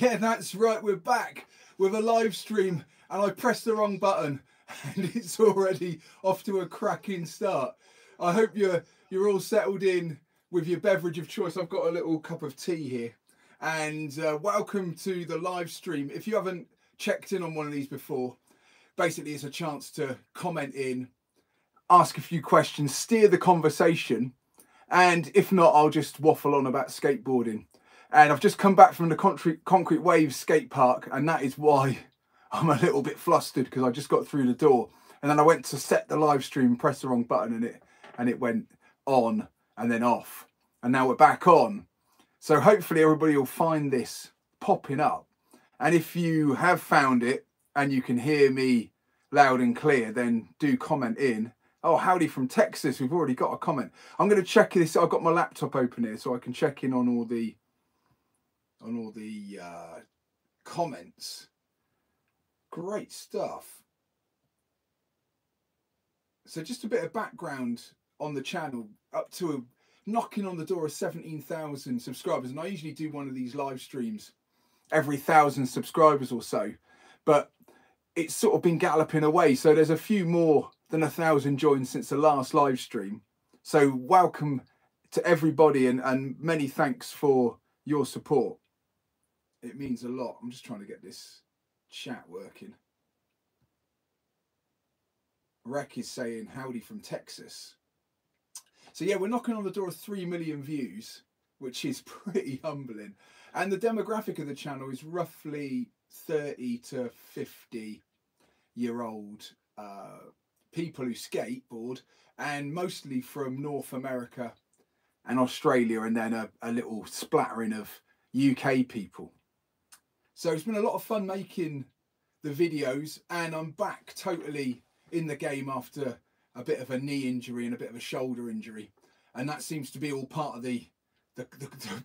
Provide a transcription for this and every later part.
Yeah, that's right. We're back with a live stream, and I pressed the wrong button, and it's already off to a cracking start. I hope you're all settled in with your beverage of choice. I've got a little cup of tea here, and welcome to the live stream. If you haven't checked in on one of these before, basically it's a chance to comment in, ask a few questions, steer the conversation, and if not, I'll just waffle on about skateboarding. And I've just come back from the Concrete Waves skate park, and that is why I'm a little bit flustered, because I just got through the door and then I went to set the live stream, press the wrong button, and it went on and then off, and now we're back on. So hopefully everybody will find this popping up, and if you have found it and you can hear me loud and clear, then do comment in. Oh, howdy from Texas. We've already got a comment. I'm going to check this. I've got my laptop open here so I can check in on all the comments. Great stuff. So just a bit of background on the channel, up to knocking on the door of 17,000 subscribers, and I usually do one of these live streams every 1,000 subscribers or so, but it's sort of been galloping away, so there's a few more than 1,000 joined since the last live stream. So welcome to everybody, and many thanks for your support. It means a lot. I'm just trying to get this chat working. Rec is saying howdy from Texas. So yeah, we're knocking on the door of 3 million views, which is pretty humbling. And the demographic of the channel is roughly 30 to 50 year old people who skateboard, and mostly from North America and Australia, and then a little splattering of UK people. So it's been a lot of fun making the videos, and I'm back totally in the game after a bit of a knee injury and a bit of a shoulder injury, and that seems to be all part of the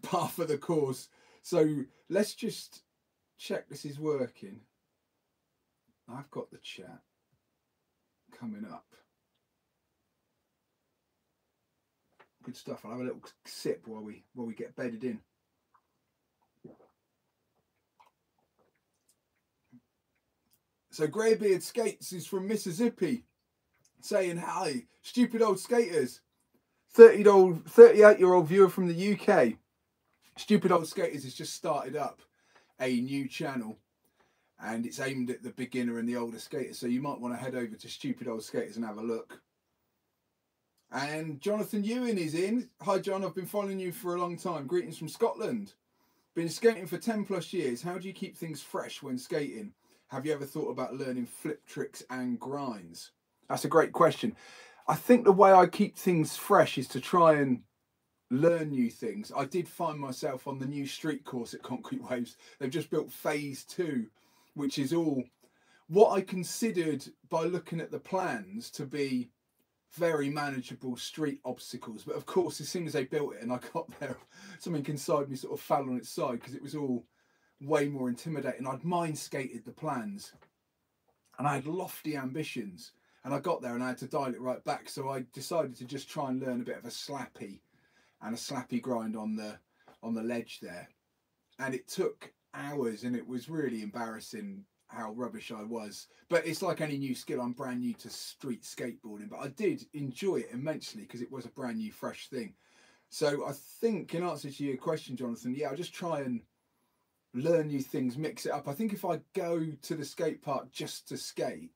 path of the course. So let's just check this is working. I've got the chat coming up. Good stuff. I'll have a little sip while we get bedded in. So Greybeard Skates is from Mississippi, saying hi, stupid old skaters. 38-year-old viewer from the UK. Stupid Old Skaters has just started up a new channel, and it's aimed at the beginner and the older skaters. So you might want to head over to Stupid Old Skaters and have a look. And Jonathan Ewan is in. Hi John, I've been following you for a long time. Greetings from Scotland. Been skating for 10 plus years. How do you keep things fresh when skating? Have you ever thought about learning flip tricks and grinds? That's a great question. I think the way I keep things fresh is to try and learn new things. I did find myself on the new street course at Concrete Waves. They've just built phase 2, which is all what I considered by looking at the plans to be very manageable street obstacles. But of course, as soon as they built it and I got there, something inside me sort of fell on its side, because it was all way more intimidating. I'd mind skated the plans, and I had lofty ambitions, and I got there and I had to dial it right back. So I decided to just try and learn a bit of a slappy and a slappy grind on the ledge there, and it took hours, and it was really embarrassing how rubbish I was. But it's like any new skill, I'm brand new to street skateboarding, but I did enjoy it immensely because it was a brand new fresh thing. So I think, in answer to your question, Jonathan, yeah, I just try and learn new things, mix it up. I think if I go to the skate park just to skate,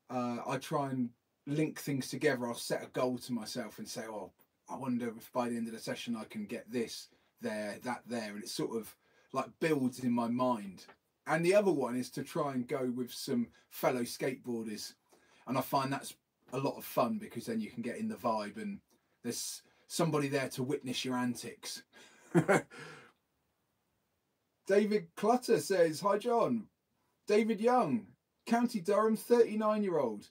I try and link things together. I'll set a goal to myself and say, oh, I wonder if by the end of the session I can get this there, that there, and it sort of like builds in my mind. And the other one is to try and go with some fellow skateboarders, and I find that's a lot of fun, because then you can get in the vibe and there's somebody there to witness your antics. David Clutter says, hi John. David Young, County Durham, 39-year-old.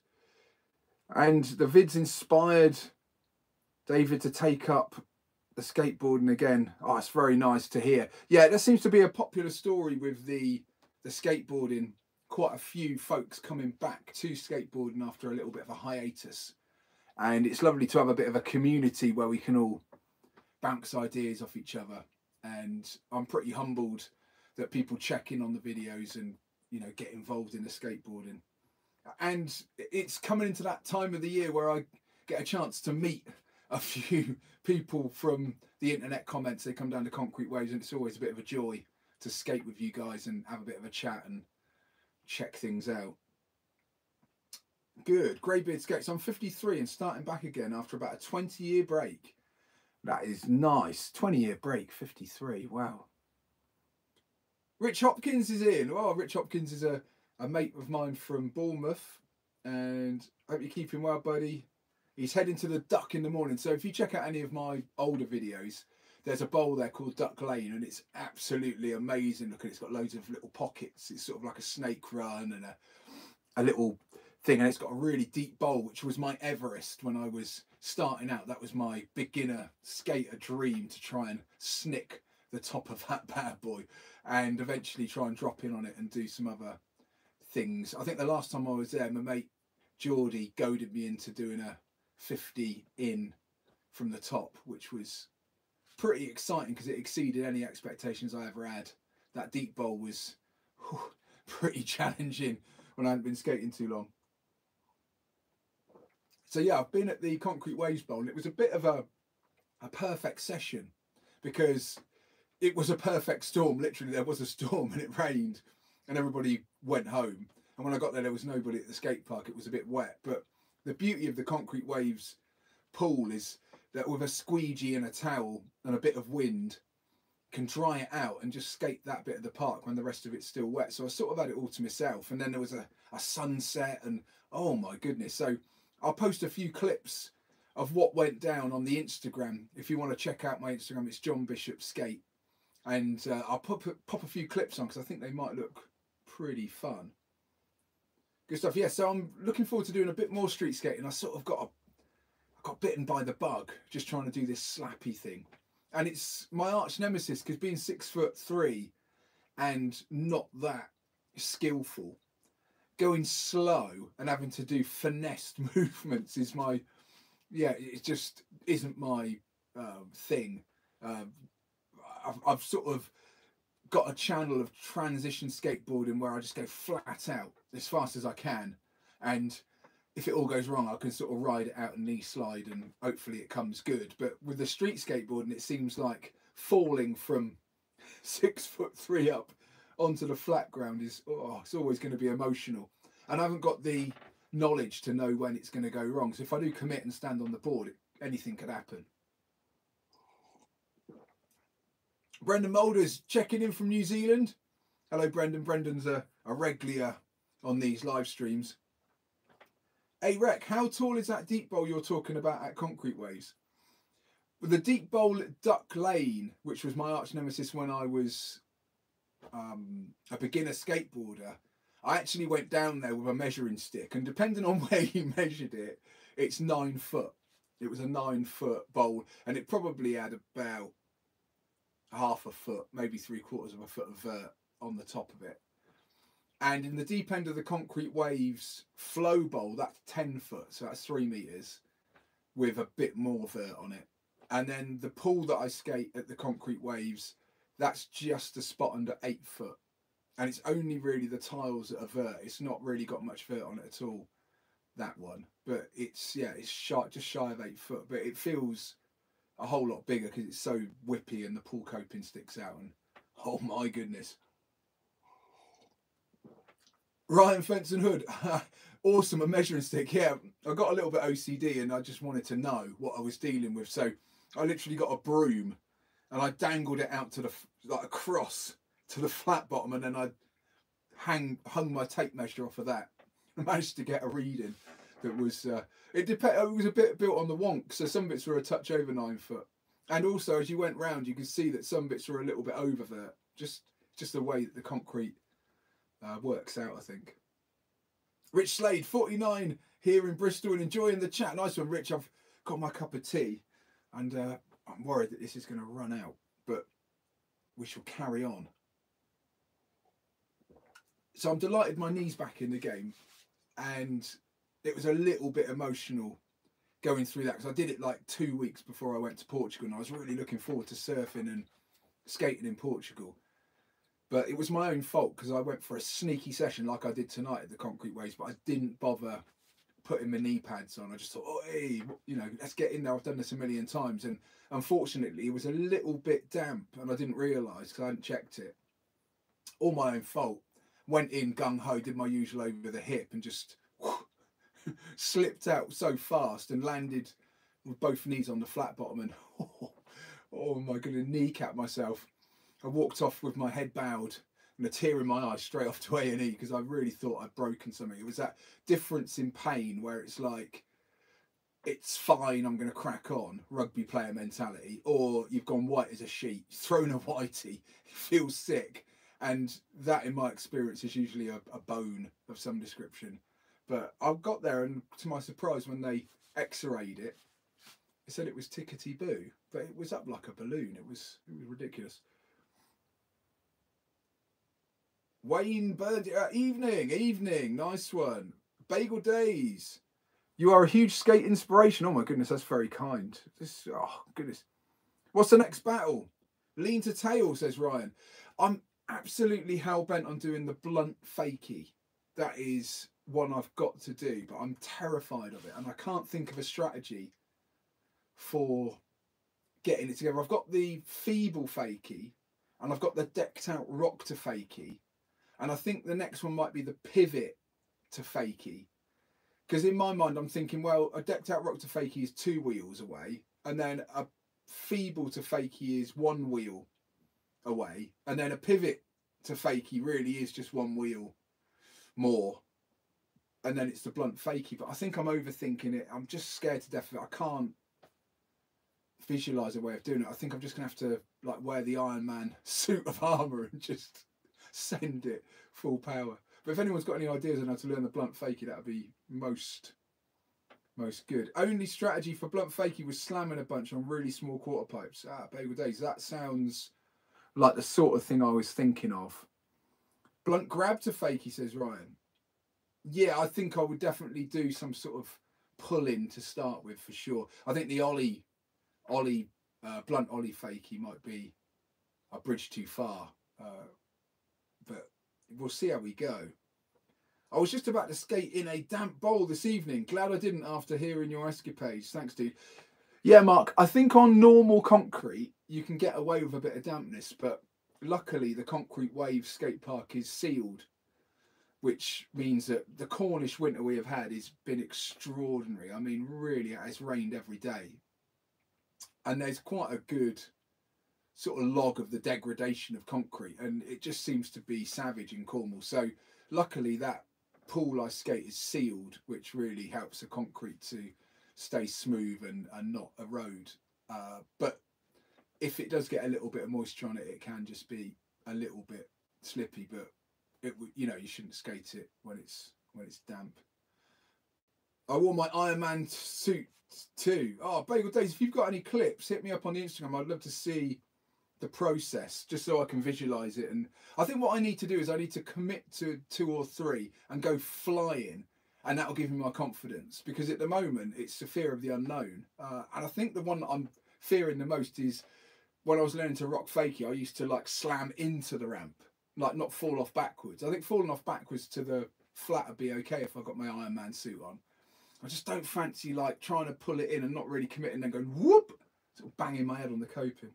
And the vid's inspired David to take up the skateboarding again. Oh, it's very nice to hear. Yeah, there seems to be a popular story with the skateboarding. Quite a few folks coming back to skateboarding after a little bit of a hiatus. And it's lovely to have a bit of a community where we can all bounce ideas off each other. And I'm pretty humbled that people check in on the videos and, you know, get involved in the skateboarding. And it's coming into that time of the year where I get a chance to meet a few people from the internet comments. They come down to Concrete Waves, and it's always a bit of a joy to skate with you guys and have a bit of a chat and check things out. Good. Greybeard Skates. I'm 53 and starting back again after about a 20-year break. That is nice. 20-year break, 53. Wow. Rich Hopkins is in. Oh, Rich Hopkins is a mate of mine from Bournemouth, and I hope you're keeping well, buddy. He's heading to the Duck in the morning. So if you check out any of my older videos, there's a bowl there called Duck Lane, and it's absolutely amazing. Look, it's got loads of little pockets. It's sort of like a snake run and a little thing, and it's got a really deep bowl, which was my Everest when I was starting out. That was my beginner skater dream, to try and snick the top of that bad boy and eventually try and drop in on it and do some other things. I think the last time I was there, my mate Geordie goaded me into doing a 50 in from the top, which was pretty exciting because it exceeded any expectations I ever had. That deep bowl was pretty challenging when I hadn't been skating too long. So yeah, I've been at the Concrete Waves Bowl, and it was a bit of a perfect session because it was a perfect storm. Literally, there was a storm and it rained and everybody went home. And when I got there was nobody at the skate park. It was a bit wet. But the beauty of the Concrete Waves pool is that with a squeegee and a towel and a bit of wind, can dry it out and just skate that bit of the park when the rest of it's still wet. So I sort of had it all to myself. And then there was a sunset, and oh my goodness. So I'll post a few clips of what went down on the Instagram. If you want to check out my Instagram, it's John Bishop Skate. And I'll pop a few clips on because I think they might look pretty fun. Good stuff. Yeah, so I'm looking forward to doing a bit more street skating. I sort of got bitten by the bug just trying to do this slappy thing. And it's my arch nemesis because being 6'3" and not that skillful, going slow and having to do finessed movements is my, yeah, it just isn't my thing. I've sort of got a channel of transition skateboarding where I just go flat out as fast as I can, and if it all goes wrong I can sort of ride it out and knee slide and hopefully it comes good. But with the street skateboarding, it seems like falling from 6'3" up onto the flat ground is, oh, it's always going to be emotional, and I haven't got the knowledge to know when it's going to go wrong. So if I do commit and stand on the board, anything could happen. Brendan Moulders checking in from New Zealand. Hello, Brendan. Brendan's a regular on these live streams. Hey, Rec, how tall is that deep bowl you're talking about at Concrete Waves? With the deep bowl at Duck Lane, which was my arch nemesis when I was a beginner skateboarder, I actually went down there with a measuring stick, and depending on where you measured it, it's 9 foot. It was a 9-foot bowl, and it probably had about half a foot, maybe 3/4 of a foot of vert on the top of it. And in the deep end of the Concrete Waves flow bowl, that's 10 foot, so that's 3 meters with a bit more vert on it. And then the pool that I skate at the Concrete Waves, that's just a spot under 8 foot, and it's only really the tiles that are vert. It's not really got much vert on it at all, that one. But it's, yeah, it's just shy of 8 foot, but it feels a whole lot bigger because it's so whippy and the pool coping sticks out, and oh my goodness. Ryan Fenton Hood, awesome, a measuring stick. Yeah, I got a little bit OCD and I just wanted to know what I was dealing with, so I literally got a broom and I dangled it out to the, like, across to the flat bottom, and then I hung my tape measure off of that and managed to get a reading that was it was a bit built on the wonk, so some bits were a touch over 9 foot, and also as you went round you could see that some bits were a little bit over there, just the way that the concrete works out, I think. Rich Slade 49 here in Bristol and enjoying the chat. Nice one, Rich. I've got my cup of tea and I'm worried that this is going to run out, but we shall carry on. So I'm delighted my knee's back in the game, and it was a little bit emotional going through that because I did it like 2 weeks before I went to Portugal, and I was really looking forward to surfing and skating in Portugal. But it was my own fault because I went for a sneaky session like I did tonight at the Concrete Waves, but I didn't bother putting my knee pads on. I just thought, oh, hey, you know, let's get in there. I've done this a million times. And unfortunately, it was a little bit damp and I didn't realise because I hadn't checked it. All my own fault. Went in gung-ho, did my usual over the hip and just slipped out so fast and landed with both knees on the flat bottom and oh my goodness, kneecap myself. I walked off with my head bowed and a tear in my eye straight off to A&E because I really thought I'd broken something. It was that difference in pain where it's like, it's fine, I'm going to crack on, rugby player mentality, or you've gone white as a sheet, thrown a whitey, you feel sick. And that, in my experience, is usually a bone of some description. But I got there and to my surprise, when they x-rayed it, they said it was tickety-boo, but it was up like a balloon. It was ridiculous. Wayne Bird, evening, nice one. Bagel Days. You are a huge skate inspiration. Oh my goodness, that's very kind. This, oh goodness. What's the next battle? Lean to tail, says Ryan. I'm absolutely hell-bent on doing the blunt fakie. That is one I've got to do, but I'm terrified of it. And I can't think of a strategy for getting it together. I've got the feeble fakie and I've got the decked out rock to fakie. And I think the next one might be the pivot to fakie. Because in my mind, I'm thinking, well, a decked out rock to fakie is 2 wheels away. And then a feeble to fakie is 1 wheel away. And then a pivot to fakie really is just 1 wheel more. And then it's the blunt fakie. But I think I'm overthinking it. I'm just scared to death of it. I can't visualise a way of doing it. I think I'm just going to have to like wear the Iron Man suit of armour and just send it full power. But if anyone's got any ideas on how to learn the blunt fakie, that would be most good. Only strategy for blunt fakie was slamming a bunch on really small quarter pipes. Bagel Days. That sounds like the sort of thing I was thinking of. Blunt grab to fakie, says Ryan. Yeah, I think I would definitely do some sort of pull-in to start with for sure. I think the blunt ollie fakie might be a bridge too far. But we'll see how we go. I was just about to skate in a damp bowl this evening. Glad I didn't after hearing your escapades. Thanks, dude. Yeah, Mark, I think on normal concrete, you can get away with a bit of dampness, but luckily the Concrete Waves skate park is sealed, which means that the Cornish winter we have had has been extraordinary. I mean, really, it's rained every day. And there's quite a good sort of log of the degradation of concrete, and it just seems to be savage in Cornwall. So luckily that pool I skate is sealed, which really helps the concrete to stay smooth and not erode. But if it does get a little bit of moisture on it, it can just be a little bit slippy. But it, you know, you shouldn't skate it when it's damp. I wore my Iron Man suit too. Oh, Bagel Days, if you've got any clips, hit me up on the Instagram. I'd love to see the process just so I can visualize it. And I think what I need to do is I need to commit to 2 or 3 and go flying, and that'll give me my confidence, because at the moment it's the fear of the unknown. And I think the one that I'm fearing the most is when I was learning to rock fakie, I used to like slam into the ramp, like not fall off backwards. I think falling off backwards to the flat would be okay if I got my Iron Man suit on. I just don't fancy like trying to pull it in and not really committing, and then going whoop, sort of banging my head on the coping.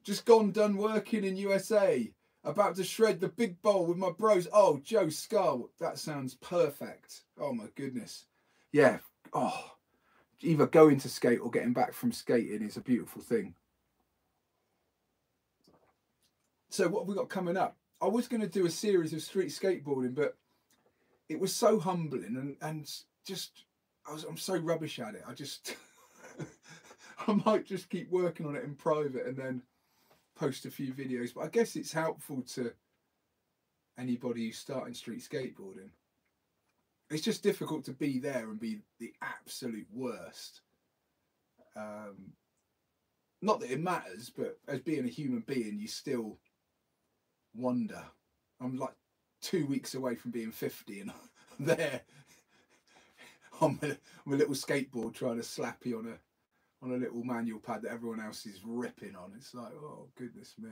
Just done working in USA. About to shred the big bowl with my bros. Oh, Joe Scar, that sounds perfect. Oh my goodness. Yeah. Oh, either going to skate or getting back from skating is a beautiful thing. So what have we got coming up? I was going to do a series of street skateboarding, but it was so humbling and just I'm so rubbish at it. I just I might just keep working on it in private and then post a few videos. But I guess it's helpful to anybody who's starting street skateboarding. It's just difficult to be there and be the absolute worst. Not that it matters, but as being a human being, you still wonder. I'm like 2 weeks away from being 50 and I'm there on my little skateboard trying to slappy on a little manual pad that everyone else is ripping on. It's like, oh goodness me.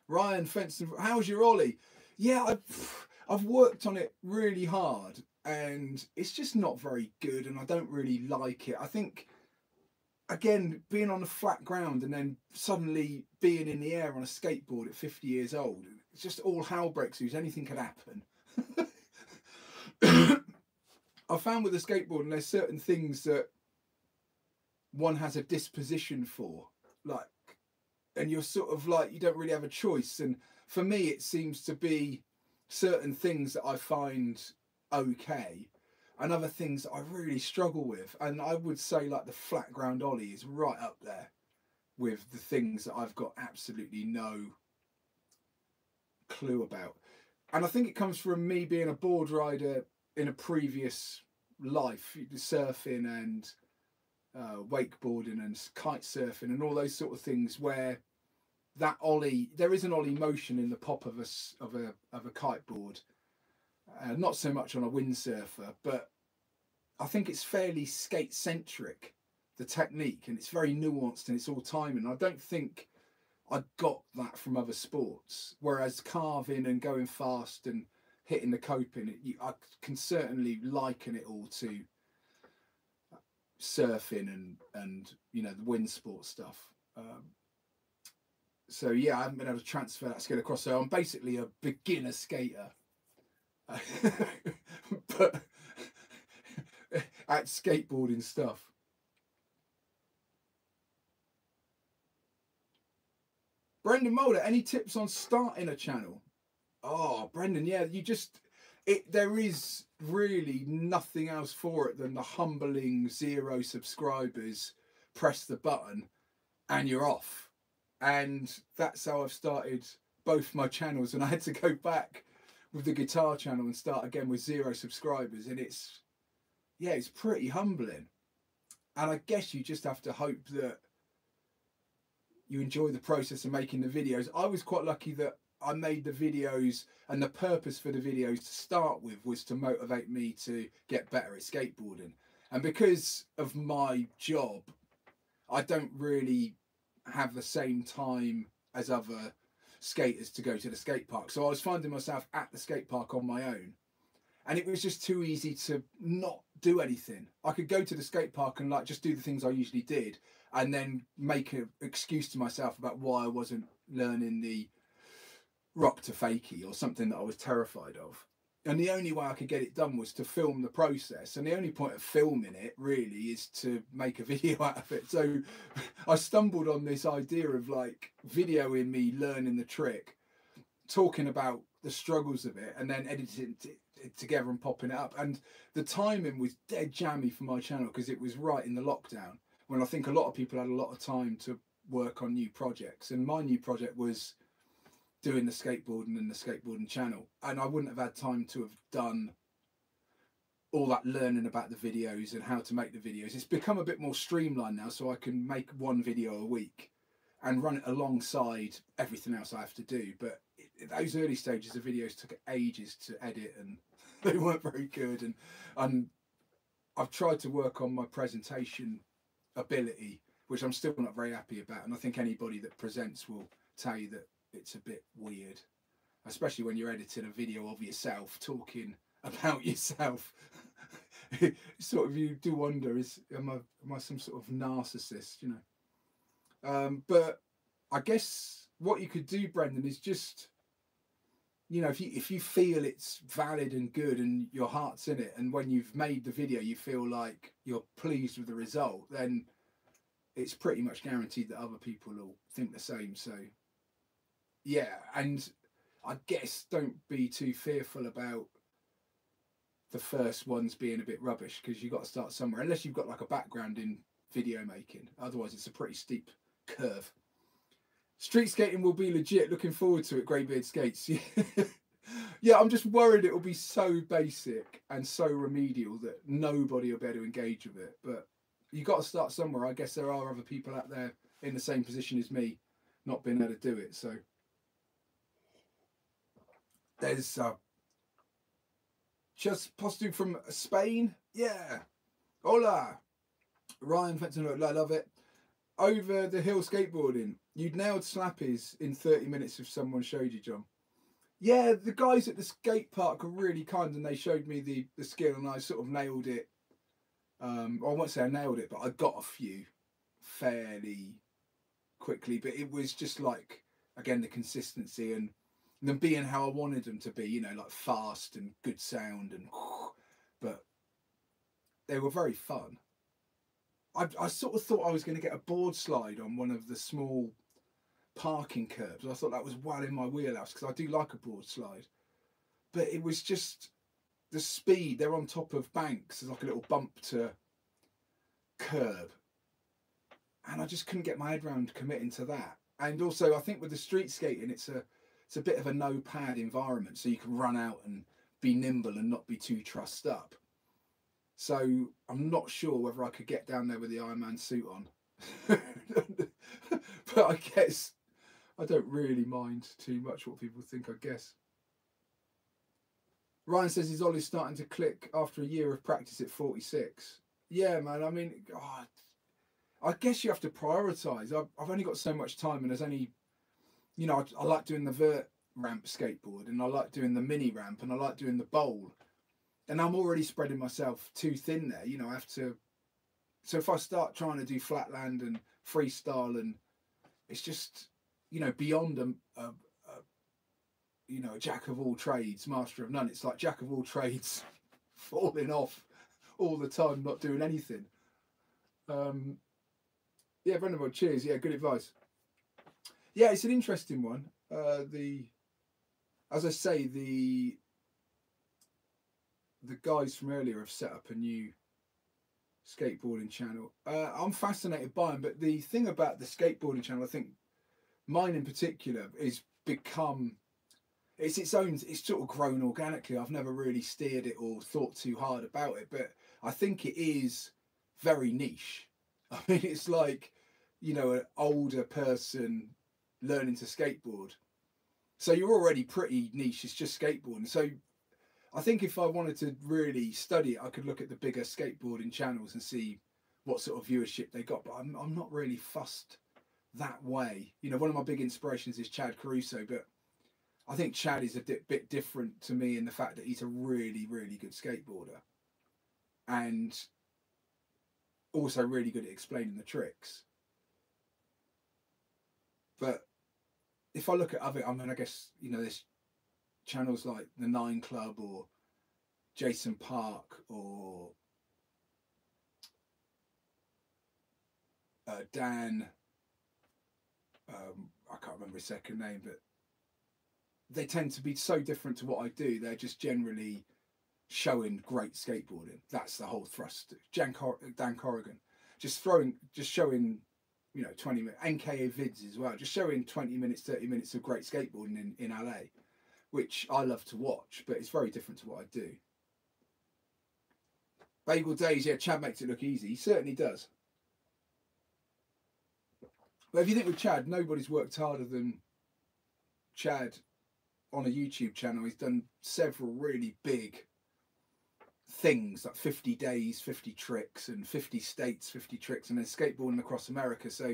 Ryan Fenton, how's your ollie? Yeah, I've worked on it really hard, and it's just not very good, and I don't really like it. I think, again, being on the flat ground and then suddenly being in the air on a skateboard at 50 years old, it's just all hell breaks loose. Anything could happen. I found with the skateboarding, there's certain things that one has a disposition for, like, and you're sort of like, you don't really have a choice. And for me, it seems to be certain things that I find okay, and other things that I really struggle with. And I would say like the flat ground ollie is right up there with the things that I've got absolutely no clue about. And I think it comes from me being a board rider in a previous life, surfing and wakeboarding and kite surfing and all those sort of things, where that ollie, there is an ollie motion in the pop of a kiteboard, not so much on a windsurfer, but I think it's fairly skate centric, the technique, and it's very nuanced and it's all timing. I don't think I got that from other sports, whereas carving and going fast and hitting the coping, I can certainly liken it all to surfing and you know, the wind sport stuff. So yeah, I haven't been able to transfer that skill across. So I'm basically a beginner skater, but at skateboarding stuff. Brendan Mulder, any tips on starting a channel? Oh, Brendan, yeah, there is really nothing else for it than the humbling 0 subscribers, press the button and you're off. And that's how I've started both my channels, and I had to go back with the guitar channel and start again with 0 subscribers, and it's pretty humbling. And I guess you just have to hope that you enjoy the process of making the videos. I was quite lucky that I made the videos, and the purpose for the videos to start with was to motivate me to get better at skateboarding. And because of my job, I don't really have the same time as other skaters to go to the skate park. So I was finding myself at the skate park on my own, and it was just too easy to not do anything. I could go to the skate park and like just do the things I usually did, and then make an excuse to myself about why I wasn't learning the rock to fakie or something that I was terrified of. And the only way I could get it done was to film the process. And the only point of filming it really is to make a video out of it. So I stumbled on this idea of like videoing me learning the trick, talking about the struggles of it, and then editing it together and popping it up. And the timing was dead jammy for my channel because it was right in the lockdown, when I think a lot of people had a lot of time to work on new projects. And my new project was doing the skateboarding and the skateboarding channel, and I wouldn't have had time to have done all that learning about the videos and how to make the videos. It's become a bit more streamlined now, so I can make one video a week and run it alongside everything else I have to do. But those early stages of videos took ages to edit, and they weren't very good. And I've tried to work on my presentation ability, which I'm still not very happy about. And I think anybody that presents will tell you that it's a bit weird, especially when you're editing a video of yourself talking about yourself. Sort of, you do wonder, am I some sort of narcissist, you know? But I guess what you could do, Brendan, is just, you know, if you feel it's valid and good and your heart's in it, and when you've made the video you feel like you're pleased with the result, then it's pretty much guaranteed that other people will think the same. So yeah, and I guess don't be too fearful about the first ones being a bit rubbish, because you've got to start somewhere, unless you've got like a background in video making. Otherwise it's a pretty steep curve. Street skating will be legit. Looking forward to it. Greybeard Skates. Yeah, I'm just worried it will be so basic and so remedial that nobody will be able to engage with it. But you've got to start somewhere. I guess there are other people out there in the same position as me not being able to do it. So there's just posting from Spain. Yeah. Hola. Ryan Fenton, I love it. over the hill skateboarding, you'd nailed slappies in 30 minutes if someone showed you, John. Yeah, the guys at the skate park are really kind, and they showed me the skill, and I sort of nailed it. I won't say I nailed it, but I got a few fairly quickly. But it was just like, again, the consistency and them being how I wanted them to be, you know, like fast and good sound, and but they were very fun. I sort of thought I was going to get a board slide on one of the small parking curbs. I thought that was well in my wheelhouse because I do like a board slide. But it was just the speed. They're on top of banks. There's like a little bump to curb. And I just couldn't get my head around committing to that. And also, I think with the street skating, it's a bit of a no pad environment, so you can run out and be nimble and not be too trussed up. So I'm not sure whether I could get down there with the Iron Man suit on. But I guess I don't really mind too much what people think, I guess. Ryan says his Ollie's starting to click after a year of practice at 46. Yeah, man, I mean, God, I guess you have to prioritise. I've only got so much time, and there's only, you know, I like doing the vert ramp skateboard, and I like doing the mini ramp, and I like doing the bowl. And I'm already spreading myself too thin there. You know, I have to. So if I start trying to do flatland and freestyle, and it's just, you know, beyond a you know, a jack of all trades, master of none. It's like jack of all trades, falling off all the time, not doing anything. Yeah, Brendan, cheers. Yeah, good advice. Yeah, it's an interesting one. As I say, the guys from earlier have set up a new skateboarding channel. I'm fascinated by them, but the thing about the skateboarding channel, I think mine in particular, is become it's its own. It's sort of grown organically. I've never really steered it or thought too hard about it, but I think it is very niche. I mean, it's like, you know, an older person learning to skateboard. So you're already pretty niche. It's just skateboarding. So I think if I wanted to really study it, I could look at the bigger skateboarding channels and see what sort of viewership they got. But I'm not really fussed that way. You know, one of my big inspirations is Chad Caruso, but I think Chad is a bit different to me in the fact that he's a really, really good skateboarder, and also really good at explaining the tricks. But if I look at other, I mean, I guess, you know, there's channels like the Nine Club or Jason Park or Dan, I can't remember his second name, but they tend to be so different to what I do. They're just generally showing great skateboarding. That's the whole thrust. Dan Corrigan, just showing, you know, 20 minutes, NKA vids as well, just showing 20 minutes, 30 minutes of great skateboarding in LA, which I love to watch, but it's very different to what I do. Bagel Days, yeah, Chad makes it look easy. He certainly does. But if you think with Chad, nobody's worked harder than Chad on a YouTube channel. He's done several really big things, like 50 days, 50 tricks, and 50 states, 50 tricks, and then skateboarding across America. So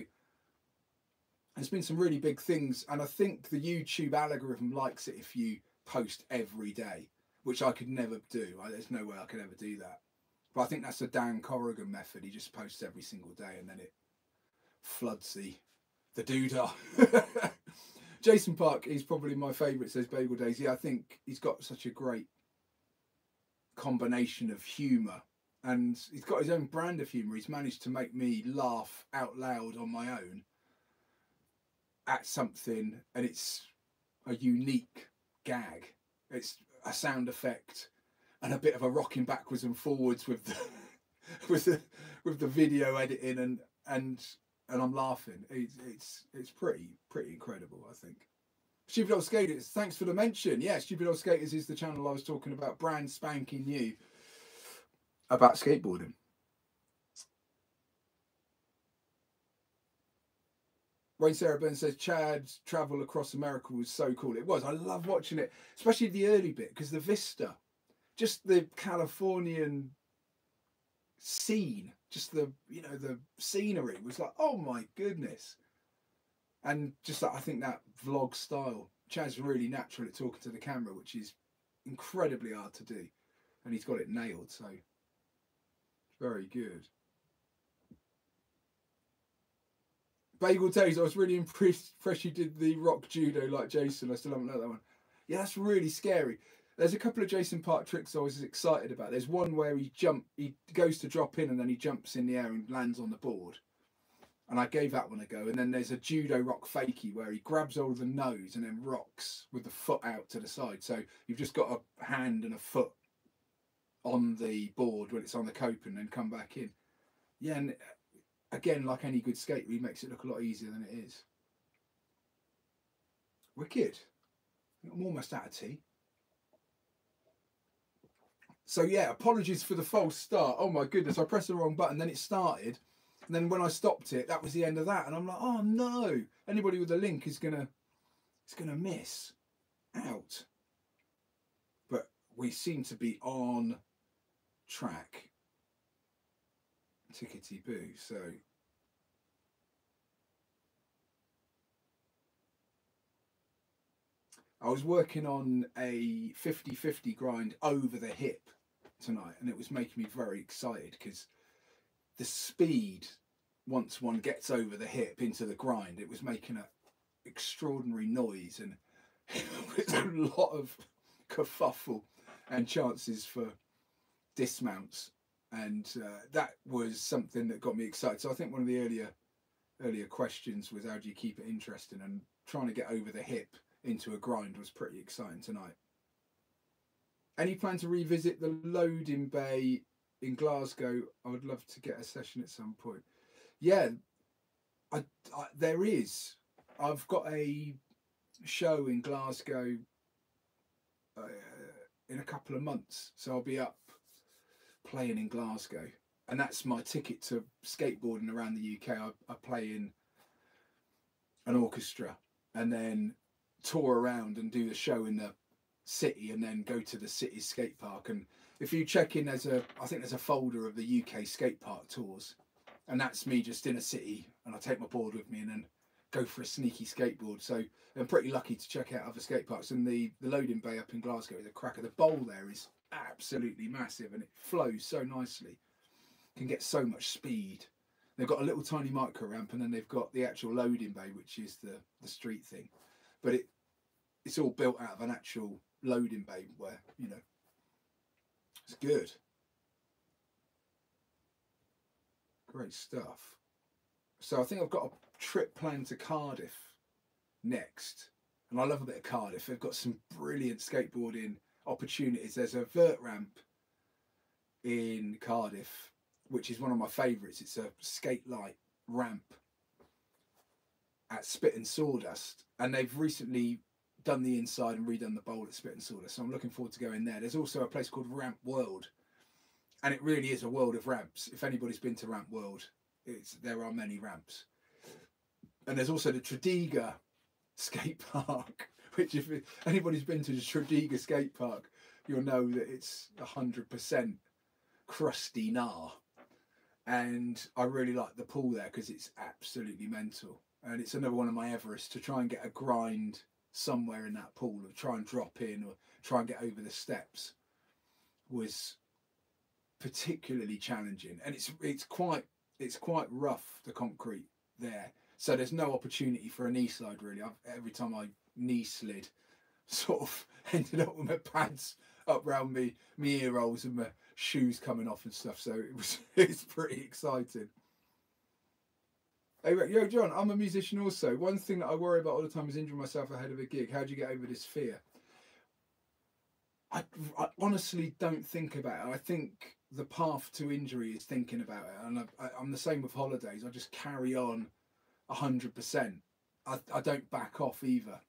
there's been some really big things, and I think the YouTube algorithm likes it if you post every day, which I could never do. There's no way I could ever do that. But I think that's the Dan Corrigan method. He just posts every single day, and then it floods the doodah. Jason Park is probably my favourite, says Bagel Days. Yeah, I think he's got such a great combination of humour, and he's got his own brand of humour. He's managed to make me laugh out loud on my own at something, and it's a unique gag. It's a sound effect and a bit of a rocking backwards and forwards with the with the video editing, and I'm laughing. It's pretty incredible, I think. Stupid Old Skaters, thanks for the mention. Yeah, Stupid Old Skaters is the channel I was talking about, brand spanking new, about skateboarding. Ray Sarah Burns says Chad's travel across America was so cool. It was. I love watching it, especially the early bit, because the vista, just the Californian scene just the, you know, the scenery was like, oh my goodness. And just like, I think that vlog style, Chad's really natural at talking to the camera, which is incredibly hard to do, and he's got it nailed, so very good. Bagel Days, I was really impressed you did the rock judo like Jason. I still haven't learned that one. Yeah, that's really scary. There's a couple of Jason Park tricks I was excited about. There's one where he goes to drop in and then he jumps in the air and lands on the board. And I gave that one a go. And then there's a judo rock fakie where he grabs hold of the nose and then rocks with the foot out to the side. So you've just got a hand and a foot on the board when it's on the cope and then come back in. Yeah, and again, like any good skater, he makes it look a lot easier than it is. Wicked. I'm almost out of tea. So yeah, apologies for the false start. Oh my goodness, I pressed the wrong button, then it started. And then when I stopped it, that was the end of that. And I'm like, oh no. Anybody with a link is gonna miss out. But we seem to be on track. Tickety boo. So I was working on a 50-50 grind over the hip tonight, and it was making me very excited because the speed, once one gets over the hip into the grind, it was making an extraordinary noise, and with a lot of kerfuffle and chances for dismounts, and that was something that got me excited. So I think one of the earlier questions was, how do you keep it interesting? And trying to get over the hip into a grind was pretty exciting tonight. Any plan to revisit the loading bay in Glasgow? I would love to get a session at some point. Yeah, there is. I've got a show in Glasgow in a couple of months, so I'll be up playing in Glasgow, and that's my ticket to skateboarding around the UK. I play in an orchestra and then tour around and do the show in the city, and then go to the city skate park. And if you check in, I think there's a folder of the UK skate park tours, and that's me just in a city, and I take my board with me and then go for a sneaky skateboard. So I'm pretty lucky to check out other skate parks, and the loading bay up in Glasgow is a cracker. The bowl there is absolutely massive, and it flows so nicely. Can get so much speed. They've got a little tiny micro ramp, and then they've got the actual loading bay, which is the street thing. But it's all built out of an actual loading bay where, you know, it's good. Great stuff. So I think I've got a trip planned to Cardiff next, and I love a bit of Cardiff. They've got some brilliant skateboarding opportunities. There's a vert ramp in Cardiff, which is one of my favourites. It's a skate light ramp at Spit and Sawdust, and they've recently done the inside and redone the bowl at Spit and Sawdust, so I'm looking forward to going there. There's also a place called Ramp World, and it really is a world of ramps. If anybody's been to Ramp World, there are many ramps. And there's also the Tredegar skate park, which if anybody's been to the Tredegar skate park, you'll know that it's 100% crusty gnar. And I really like the pool there because it's absolutely mental. And it's another one of my Everests, to try and get a grind somewhere in that pool, or try and drop in, or try and get over the steps, was particularly challenging. And it's quite rough, the concrete there, so there's no opportunity for a knee slide really. Every time I knee slid, sort of ended up with my pads up round me ear rolls and my shoes coming off and stuff. So it's pretty exciting. Hey, yo, John, I'm a musician also. One thing that I worry about all the time is injuring myself ahead of a gig. How do you get over this fear? I honestly don't think about it. I think the path to injury is thinking about it. And I'm the same with holidays. I just carry on 100%. I don't back off either.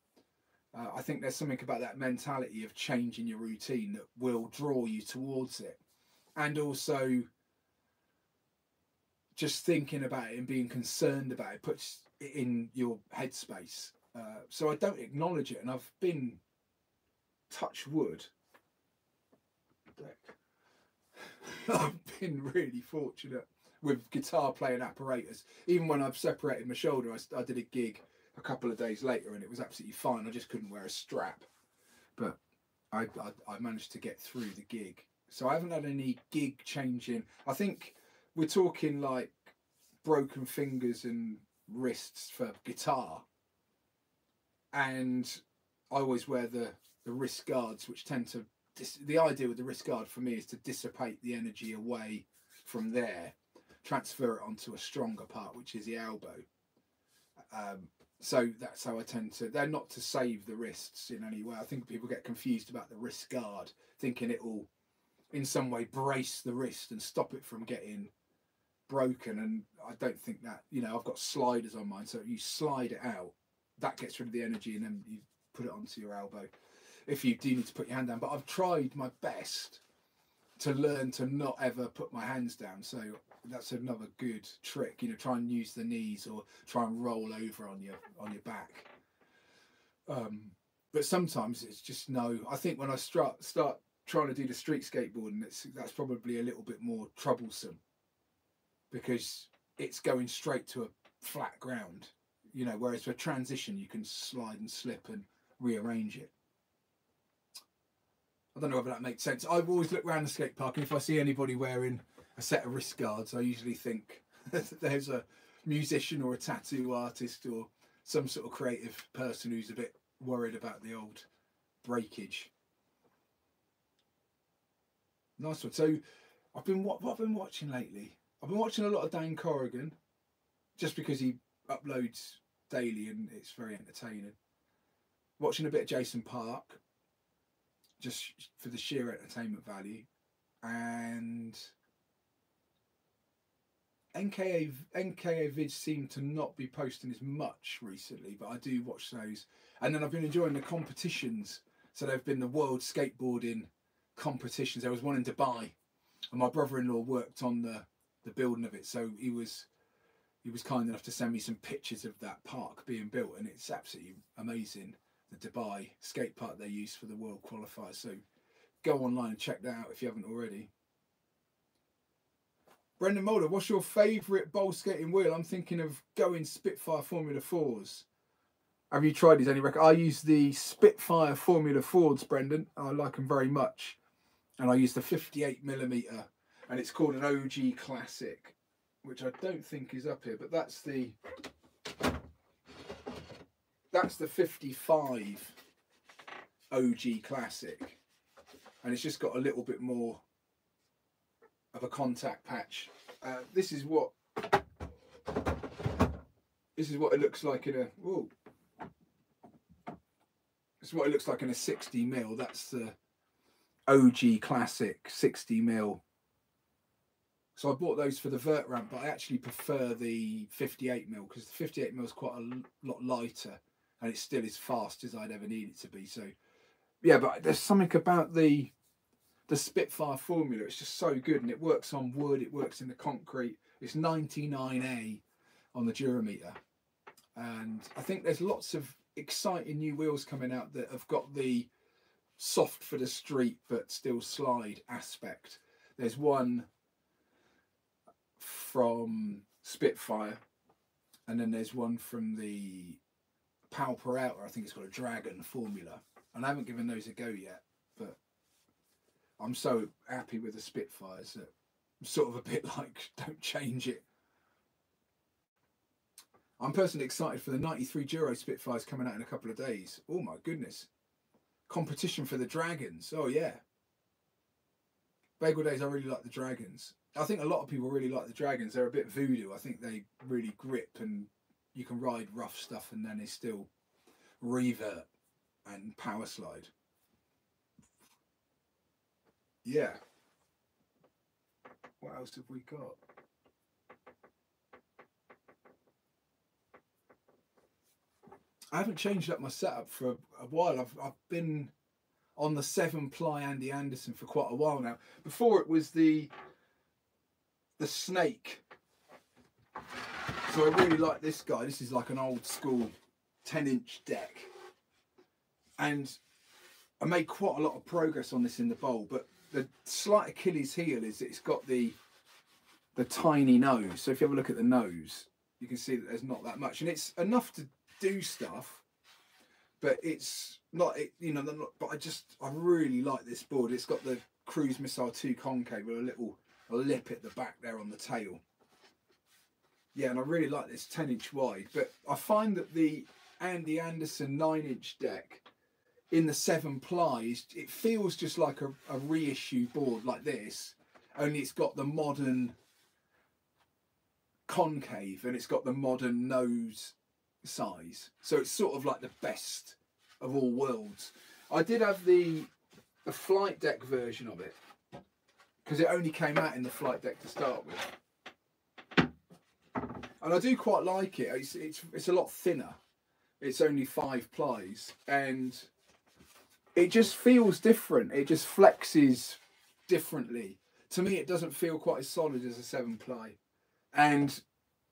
I think there's something about that mentality of changing your routine that will draw you towards it. And also, just thinking about it and being concerned about it puts it in your headspace. So I don't acknowledge it, and I've been, touch wood, I've been really fortunate with guitar playing apparatus. Even when I've separated my shoulder, I did a gig a couple of days later and it was absolutely fine. I just couldn't wear a strap, but I managed to get through the gig. So I haven't had any gig changing. I think we're talking like broken fingers and wrists for guitar, and I always wear the wrist guards, which tend to the idea with the wrist guard for me is to dissipate the energy away from there, transfer it onto a stronger part, which is the elbow. So that's how I tend to. They're not to save the wrists in any way. I think people get confused about the wrist guard, thinking it will in some way brace the wrist and stop it from getting broken, and I don't think that. You know, I've got sliders on mine, so you slide it out, that gets rid of the energy, and then you put it onto your elbow if you do need to put your hand down. But I've tried my best to learn to not ever put my hands down, so that's another good trick. You know, try and use the knees or try and roll over on your back. But sometimes it's just no. I think when I start trying to do the street skateboarding, that's probably a little bit more troublesome, because it's going straight to a flat ground, you know, whereas for transition you can slide and slip and rearrange it. I don't know whether that makes sense. I've always looked around the skate park, and if I see anybody wearing a set of wrist guards, I usually think there's a musician or a tattoo artist or some sort of creative person who's a bit worried about the old breakage. Nice one. So what I've been watching lately, I've been watching a lot of Dan Corrigan, just because he uploads daily and it's very entertaining. Watching a bit of Jason Park, just for the sheer entertainment value, and NKA vids seem to not be posting as much recently, but I do watch those. And then I've been enjoying the competitions. So there have been the world skateboarding competitions. There was one in Dubai, and my brother-in-law worked on the building of it, so he was kind enough to send me some pictures of that park being built, and it's absolutely amazing, the Dubai skate park they use for the world qualifiers. So go online and check that out if you haven't already. Brendan Mulder, what's your favourite bowl skating wheel? I'm thinking of going Spitfire Formula 4s. Have you tried these? Any record? I use the Spitfire Formula 4s, Brendan. I like them very much. And I use the 58mm, and it's called an OG Classic, which I don't think is up here, but that's the 55 OG Classic, and it's just got a little bit more of a contact patch. This is what it looks like in a. Whoa. This is what it looks like in a 60mm. That's the OG Classic 60mm. So I bought those for the vert ramp, but I actually prefer the 58mm because the 58mm is quite a lot lighter, and it still is fast as I'd ever need it to be. So yeah, but there's something about the Spitfire formula. It's just so good, and it works on wood, it works in the concrete. It's 99A on the Durometer, and I think there's lots of exciting new wheels coming out that have got the soft for the street but still slide aspect. There's one from Spitfire, and then there's one from the Pal Peralta. I think it's called a Dragon formula, and I haven't given those a go yet, but I'm so happy with the Spitfires that I'm sort of a bit like, don't change it. I'm personally excited for the 93 Duro Spitfires coming out in a couple of days. Oh my goodness. Competition for the Dragons. Oh yeah. Bagel Days, I really like the Dragons. I think a lot of people really like the Dragons. They're a bit voodoo. I think they really grip, and you can ride rough stuff and then they still revert and power slide. Yeah. What else have we got? I haven't changed up my setup for a while. I've been on the 7-ply Andy Anderson for quite a while now. Before it was the Snake. So I really like this guy. This is like an old school 10-inch deck. And I made quite a lot of progress on this in the bowl, but the slight Achilles heel is it's got the the tiny nose. So if you have a look at the nose, you can see that there's not that much, and it's enough to do stuff, but it's not, you know, but I really like this board. It's got the Cruise Missile 2 concave with a little lip at the back there on the tail. Yeah, and I really like this 10-inch wide, but I find that the Andy Anderson 9-inch deck in the 7-ply, it feels just like a reissue board like this, only it's got the modern concave and it's got the modern nose size. So it's sort of like the best of all worlds. I did have the flight deck version of it, because it only came out in the flight deck to start with. And I do quite like it. It's a lot thinner. It's only 5 plies, and it just feels different. It just flexes differently. To me, it doesn't feel quite as solid as a 7-ply. And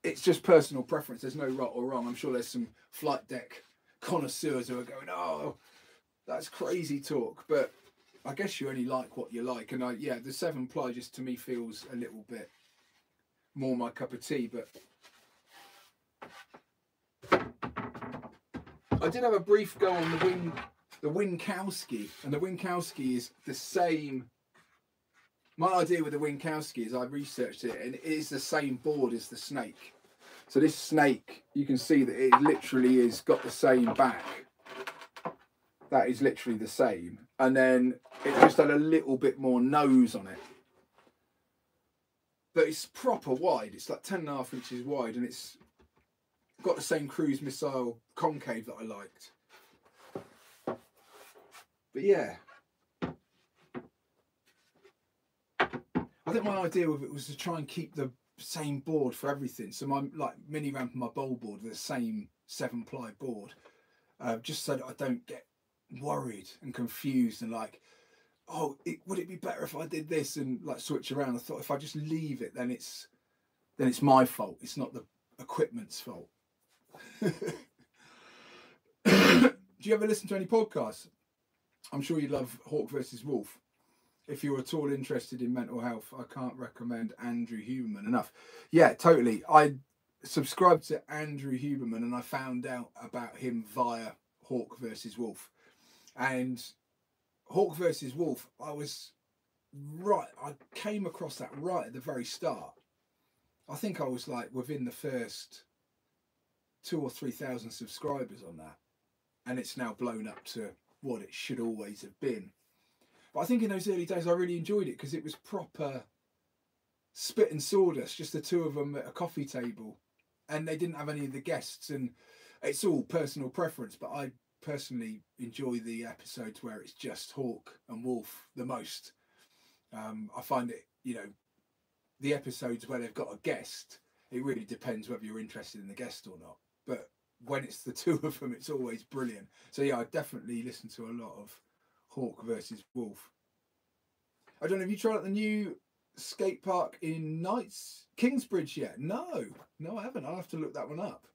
it's just personal preference. There's no right or wrong. I'm sure there's some flight deck connoisseurs who are going, oh, that's crazy talk. But I guess you only like what you like. And yeah, the 7-ply just to me feels a little bit more my cup of tea. But I did have a brief go on the Winkowski, and the Winkowski is the same. My idea with the Winkowski is I researched it, and it is the same board as the Snake. So this Snake, you can see that it literally is got the same back. That is literally the same. And then it just had a little bit more nose on it. But it's proper wide. It's like 10.5 inches wide, and it's got the same Cruise Missile concave that I liked. But yeah, I think my idea with it was to try and keep the same board for everything. So my mini ramp and my bowl board are the same 7-ply board, just so that I don't get worried and confused and like, oh, would it be better if I did this and like switch around? I thought if I just leave it, then it's my fault. It's not the equipment's fault. Do you ever listen to any podcasts? I'm sure you love Hawk versus Wolf. If you're at all interested in mental health, I can't recommend Andrew Huberman enough. Yeah, totally. I subscribed to Andrew Huberman and I found out about him via Hawk versus Wolf. And Hawk versus Wolf, I came across that right at the very start. I think I was like within the first 2,000 or 3,000 subscribers on that. And it's now blown up to what it should always have been. But I think in those early days I really enjoyed it because it was proper spit and sawdust, just the two of them at a coffee table, and they didn't have any of the guests, and it's all personal preference, but I personally enjoy the episodes where it's just Hawk and Wolf the most. I find it, you know, the episodes where they've got a guest, it really depends whether you're interested in the guest or not, but when it's the two of them, it's always brilliant. So yeah, I definitely listen to a lot of Hawk versus Wolf. I don't know, have you tried out the new skate park in Kingsbridge yet? No, I haven't. I'll have to look that one up.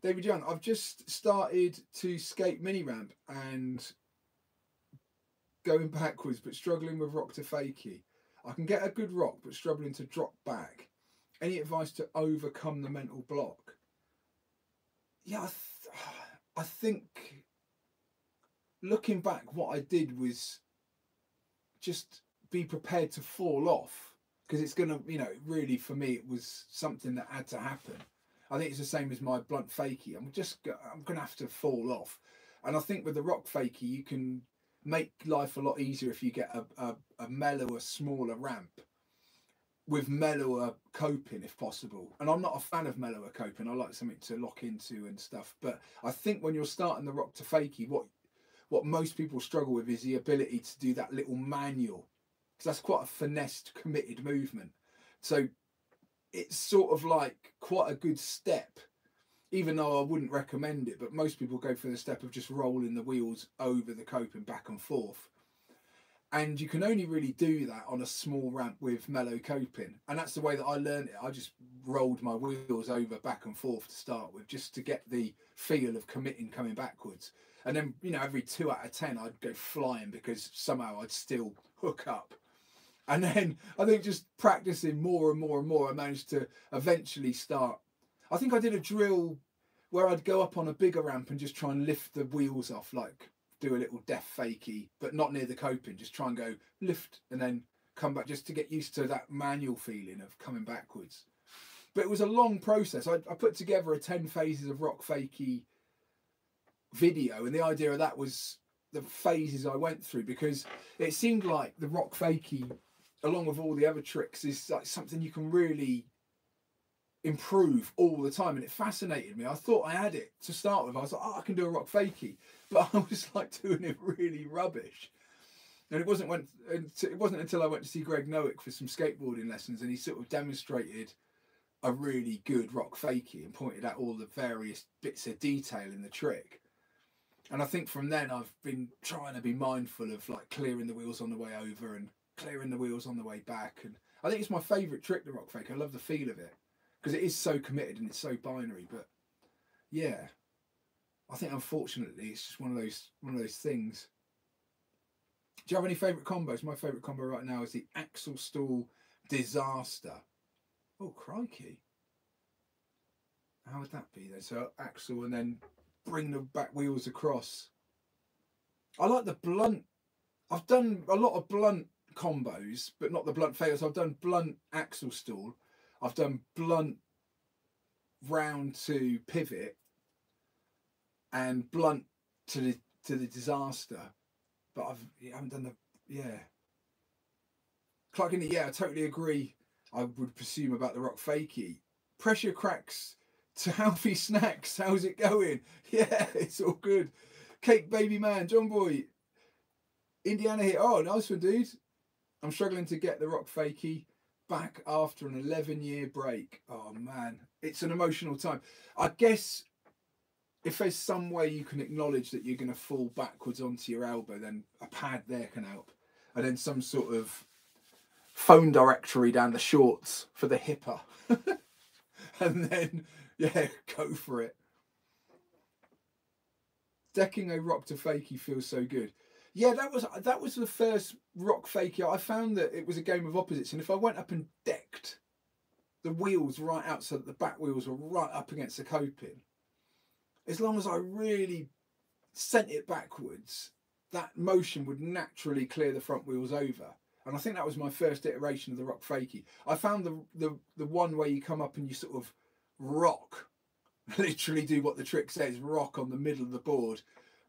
David Young, I've just started to skate mini ramp and going backwards, but struggling with rock to fakie. I can get a good rock, but struggling to drop back. Any advice to overcome the mental block? Yeah, I think looking back, what I did was just be prepared to fall off, because it's going to, you know, really for me, it was something that had to happen. I think it's the same as my blunt fakie. I'm going to have to fall off. And I think with the rock fakie, you can make life a lot easier if you get a mellower, smaller ramp with mellower coping if possible. And I'm not a fan of mellower coping. I like something to lock into and stuff. But I think when you're starting the rock to fakie, what most people struggle with is the ability to do that little manual, because that's quite a finessed, committed movement. So it's sort of like quite a good step, even though I wouldn't recommend it, but most people go for the step of just rolling the wheels over the coping back and forth. And you can only really do that on a small ramp with mellow coping. And that's the way that I learned it. I just rolled my wheels over back and forth to start with, just to get the feel of committing coming backwards. And then, you know, every 2 out of 10, I'd go flying because somehow I'd still hook up. And then I think just practicing more and more and more, I managed to eventually start. I think I did a drill where I'd go up on a bigger ramp and just try and lift the wheels off, like do a little death fakie, but not near the coping, just try and go lift and then come back, just to get used to that manual feeling of coming backwards. But it was a long process. I put together a 10 phases of rock fakie video, and the idea of that was the phases I went through, because it seemed like the rock fakie, along with all the other tricks, is like something you can really improve all the time, and it fascinated me. I thought I had it to start with. I was like, oh, I can do a rock fakie, but I was like doing it really rubbish. And it wasn't until I went to see Greg Nowick for some skateboarding lessons, and he sort of demonstrated a really good rock fakie and pointed out all the various bits of detail in the trick. And I think from then I've been trying to be mindful of like clearing the wheels on the way over and clearing the wheels on the way back. And I think it's my favourite trick, the rock fake. I love the feel of it because it is so committed and it's so binary. But yeah, I think unfortunately it's just one of those things. Do you have any favourite combos? My favourite combo right now is the axle stall disaster. Oh, crikey. How would that be then? So axle and then bring the back wheels across. I like the blunt. I've done a lot of blunt combos, but not the blunt fails. I've done blunt axle stall. I've done blunt round to pivot and blunt to the disaster. But I haven't done Clark, yeah, I totally agree. I would presume about the rock fakie. Pressure cracks to healthy snacks. How's it going? Yeah, it's all good. Cake baby man, John Boy, Indiana here. Oh, nice one, dude. I'm struggling to get the rock fakie back after an 11-year break. Oh man, it's an emotional time. I guess if there's some way you can acknowledge that you're going to fall backwards onto your elbow, then a pad there can help. And then some sort of phone directory down the shorts for the hipper. And then, yeah, go for it. Decking a rock to fakie feels so good. Yeah, that was the first rock fakie. I found that it was a game of opposites. And if I went up and decked the wheels right out so that the back wheels were right up against the coping, as long as I really sent it backwards, that motion would naturally clear the front wheels over. And I think that was my first iteration of the rock fakie. I found the one where you come up and you sort of rock, literally do what the trick says, rock on the middle of the board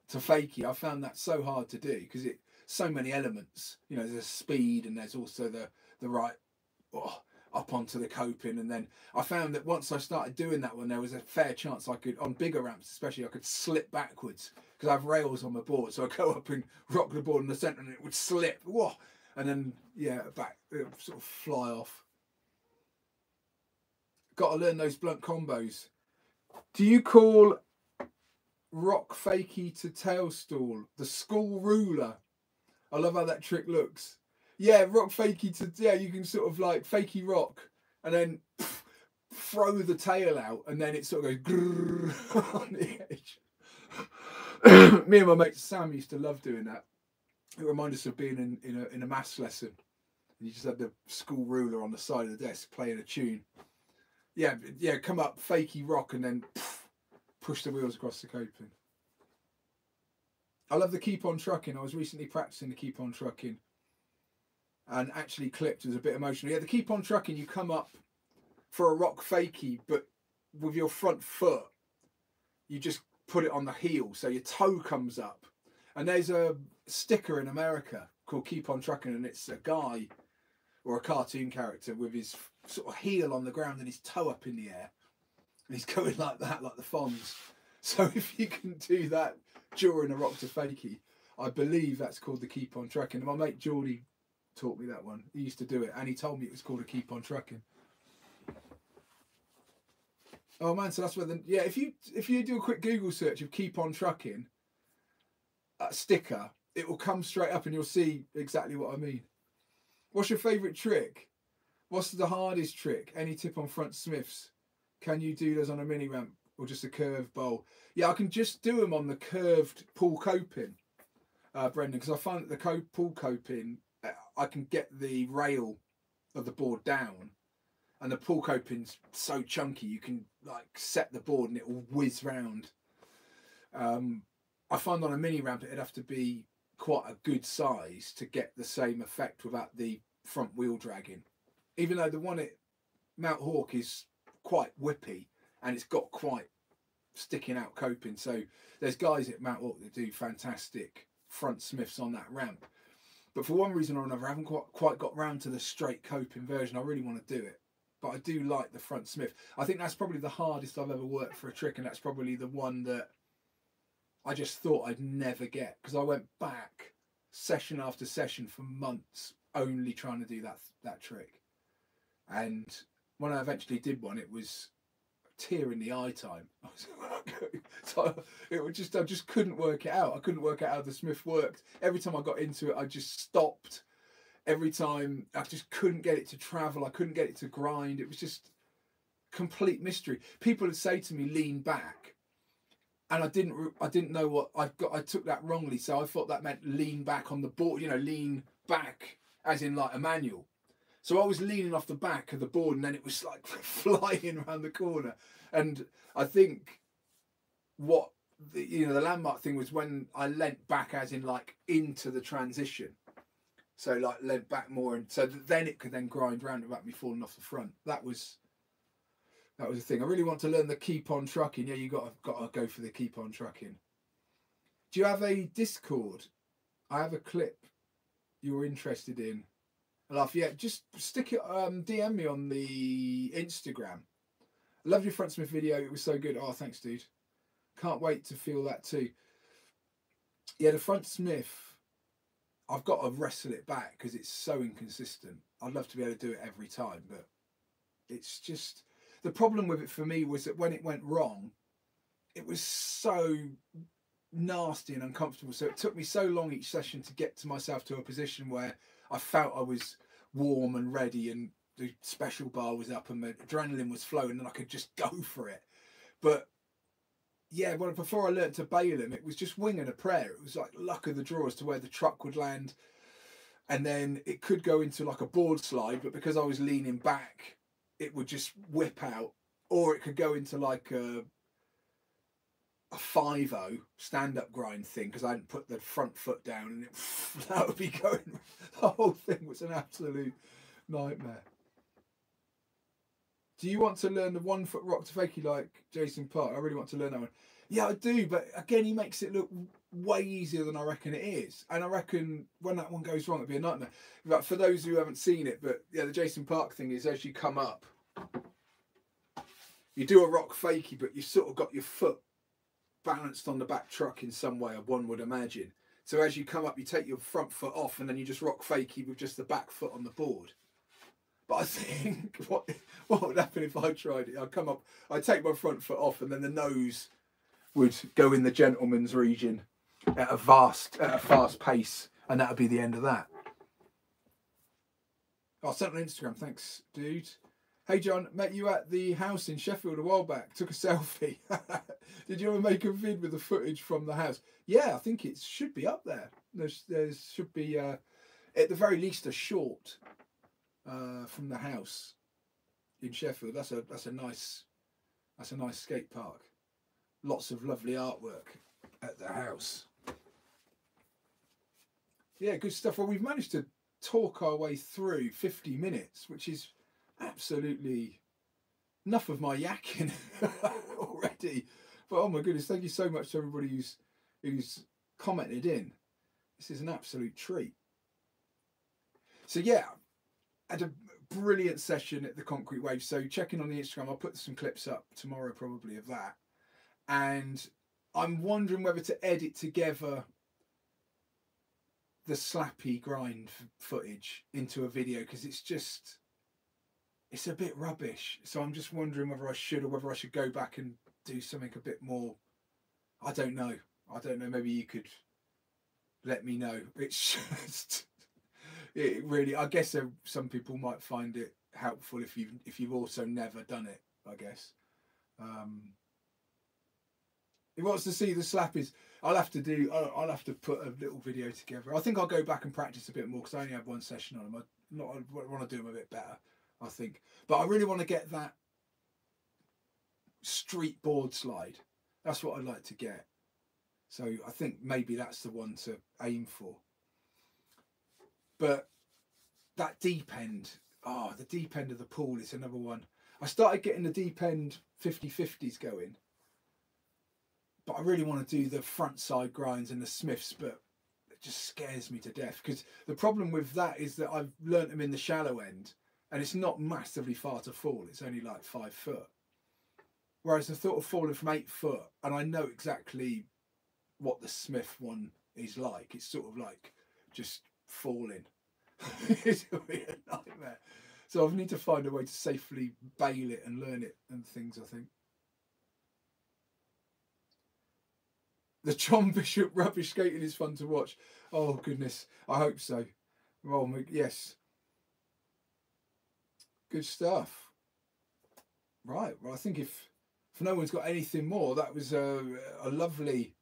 to fakie. I found that so hard to do because it so many elements. You know, there's speed and there's also the right up onto the coping. And then I found that once I started doing that one, there was a fair chance I could, on bigger ramps especially, I could slip backwards because I have rails on my board. So I go up and rock the board in the centre and it would slip. Whoa. And then, yeah, back, it would sort of fly off. Got to learn those blunt combos. Do you call rock fakie to tail stall the school ruler? I love how that trick looks. Yeah, rock fakie to, yeah, you can sort of like fakie rock and then throw the tail out and then it sort of goes grrr on the edge. Me and my mate Sam used to love doing that. It reminded us of being in a maths lesson. And you just had the school ruler on the side of the desk playing a tune. Yeah, come up, fakie rock, and then push the wheels across the coping. I love the keep on trucking. I was recently practicing the keep on trucking and actually clipped. It was a bit emotional. Yeah, the keep on trucking, you come up for a rock fakie, but with your front foot, you just put it on the heel, so your toe comes up. And there's a sticker in America called Keep On Trucking, and it's a guy or a cartoon character with his sort of heel on the ground and his toe up in the air. And he's going like that, like the Fonz. So if you can do that during a rock to fakie, I believe that's called the Keep On Trucking. And my mate Geordie taught me that one. He used to do it, and he told me it was called a Keep On Trucking. Oh man, so that's where yeah, if you do a quick Google search of Keep On Trucking sticker, it will come straight up and you'll see exactly what I mean. What's your favourite trick? What's the hardest trick? Any tip on front smiths? Can you do those on a mini ramp or just a curved bowl? Yeah, I can just do them on the curved pull coping, Brendan, because I find that the pull coping I can get the rail of the board down, and the pull coping's so chunky you can like set the board and it will whiz round. I find on a mini ramp it'd have to be quite a good size to get the same effect without the front wheel dragging. Even though the one at Mount Hawk is quite whippy and it's got quite sticking out coping. So there's guys at Mount Hawk that do fantastic front Smiths on that ramp. But for one reason or another, I haven't quite got round to the straight coping version. I really want to do it. But I do like the front Smith. I think that's probably the hardest I've ever worked for a trick, and that's probably the one that I just thought I'd never get, because I went back session after session for months only trying to do that trick. And when I eventually did one, it was a tear in the eye time. So I just couldn't work it out. I couldn't work out how the Smith worked. Every time I got into it, I just stopped. Every time I just couldn't get it to travel. I couldn't get it to grind. It was just complete mystery. People would say to me, lean back. And I didn't know what I got. I took that wrongly. So I thought that meant lean back on the board, lean back as in like a manual. So I was leaning off the back of the board and then it was like flying around the corner. And I think what the landmark thing was when I leant back as in like into the transition. So like leant back more, and so then it could then grind round without me falling off the front. That was the thing. I really want to learn the keep on trucking. Yeah, you got to go for the keep on trucking. Do you have a Discord? I have a clip you're interested in. Yeah, just stick it. DM me on the Instagram. I love your front Smith video. It was so good. Oh, thanks, dude. Can't wait to feel that too. Yeah, the front Smith, I've got to wrestle it back because it's so inconsistent. I'd love to be able to do it every time, but it's just, the problem with it for me was that when it went wrong, it was so nasty and uncomfortable. So it took me so long each session to get to myself to a position where I felt I was warm and ready and the special bar was up and my adrenaline was flowing and I could just go for it. But yeah, well, before I learnt to bail him, it was just wing and a prayer. It was like luck of the draw as to where the truck would land. And then it could go into like a board slide, but because I was leaning back, it would just whip out. Or it could go into like a 5-0 stand-up grind thing because I hadn't put the front foot down, and that would be going. The whole thing was an absolute nightmare. Do you want to learn the 1 foot rock to fakie like Jason Park? I really want to learn that one. Yeah, I do, but again, he makes it look way easier than I reckon it is. And I reckon when that one goes wrong, it'd be a nightmare. But for those who haven't seen it, but yeah, the Jason Park thing is as you come up, you do a rock fakie, but you've sort of got your foot balanced on the back truck in some way, one would imagine. So as you come up, you take your front foot off and then you just rock fakie with just the back foot on the board. But I think what would happen if I tried it? I'd come up, I'd take my front foot off and then the nose would go in the gentleman's region at a fast pace, and that would be the end of that. I sent on Instagram, thanks, dude. Hey John, met you at the house in Sheffield a while back. Took a selfie. Did you ever make a vid with the footage from the house? Yeah, I think it should be up there. There should be, at the very least, a short from the house in Sheffield. That's a nice skate park. Lots of lovely artwork at the house. Yeah, good stuff. Well, we've managed to talk our way through 50 minutes, which is absolutely enough of my yakking already. But oh my goodness, thank you so much to everybody who's commented in. This is an absolute treat. So yeah, I had a brilliant session at the Concrete Wave. So check in on the Instagram. I'll put some clips up tomorrow probably of that. And I'm wondering whether to edit together the slappy grind footage into a video, because it's a bit rubbish. So I'm just wondering whether I should, or whether I should go back and do something a bit more. I don't know. Maybe you could let me know. It's just, it really, I guess some people might find it helpful if you've also never done it, I guess. He wants to see the slappies. I'll have to put a little video together. I think I'll go back and practice a bit more because I only had one session on them. I want to do them a bit better, I think. But I really want to get that street board slide. That's what I'd like to get. So I think maybe that's the one to aim for. But that deep end, the deep end of the pool is another one. I started getting the deep end 50-50s going. But I really want to do the front side grinds and the Smiths, but it just scares me to death. Because the problem with that is that I've learnt them in the shallow end, and it's not massively far to fall. It's only like 5 foot. Whereas the thought of falling from 8 foot, and I know exactly what the Smith one is like. It's sort of like just falling. It's going to be a nightmare. So I need to find a way to safely bail it and learn it and things, I think. The John Bishop rubbish skating is fun to watch. Oh, goodness. I hope so. Oh, yes. Good stuff. Right. Well, I think if no one's got anything more, that was a lovely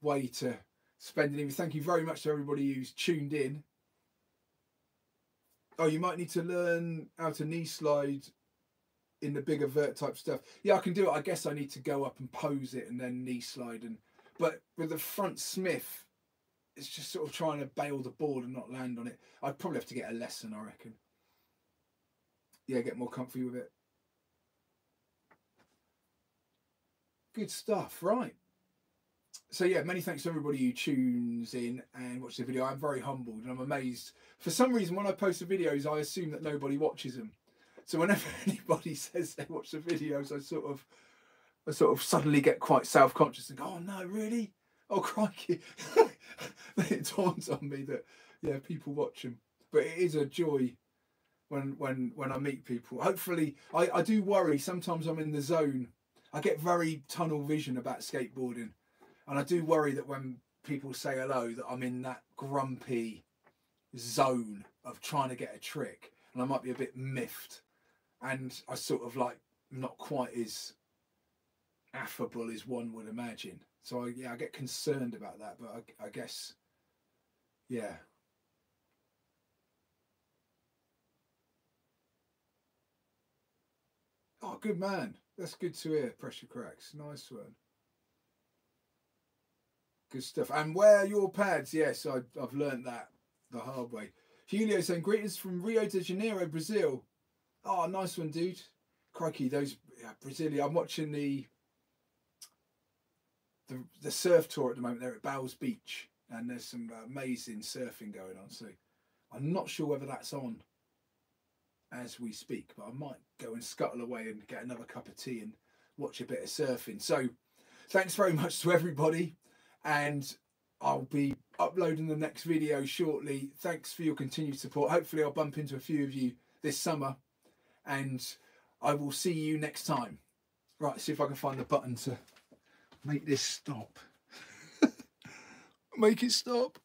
way to spend an evening. Thank you very much to everybody who's tuned in. Oh, you might need to learn how to knee slide in the bigger vert type stuff. Yeah, I can do it. I guess I need to go up and pose it and then knee slide. But with the front Smith, it's just sort of trying to bail the board and not land on it. I'd probably have to get a lesson, I reckon. Yeah, get more comfy with it. Good stuff, right. So yeah, many thanks to everybody who tunes in and watches the video. I'm very humbled and I'm amazed. For some reason, when I post the videos, I assume that nobody watches them. So whenever anybody says they watch the videos, I sort of suddenly get quite self-conscious and go, oh no, really? Oh crikey. It dawns on me that, yeah, people watch them. But it is a joy when I meet people. Hopefully, I do worry. Sometimes I'm in the zone. I get very tunnel vision about skateboarding. And I do worry that when people say hello, that I'm in that grumpy zone of trying to get a trick. And I might be a bit miffed. And I sort of like not quite as affable as one would imagine. So I get concerned about that. But I guess, yeah. Oh, good man. That's good to hear. Pressure cracks. Nice one. Good stuff. And wear your pads. Yes, I've learned that the hard way. Julio saying, greetings from Rio de Janeiro, Brazil. Oh, nice one, dude. Crikey, those Brazilian. I'm watching the surf tour at the moment. They're at Bowles Beach. And there's some amazing surfing going on. So I'm not sure whether that's on as we speak. But I might go and scuttle away and get another cup of tea and watch a bit of surfing. So thanks very much to everybody. And I'll be uploading the next video shortly. Thanks for your continued support. Hopefully I'll bump into a few of you this summer. And I will see you next time. Right, see if I can find the button to make this stop. Make it stop.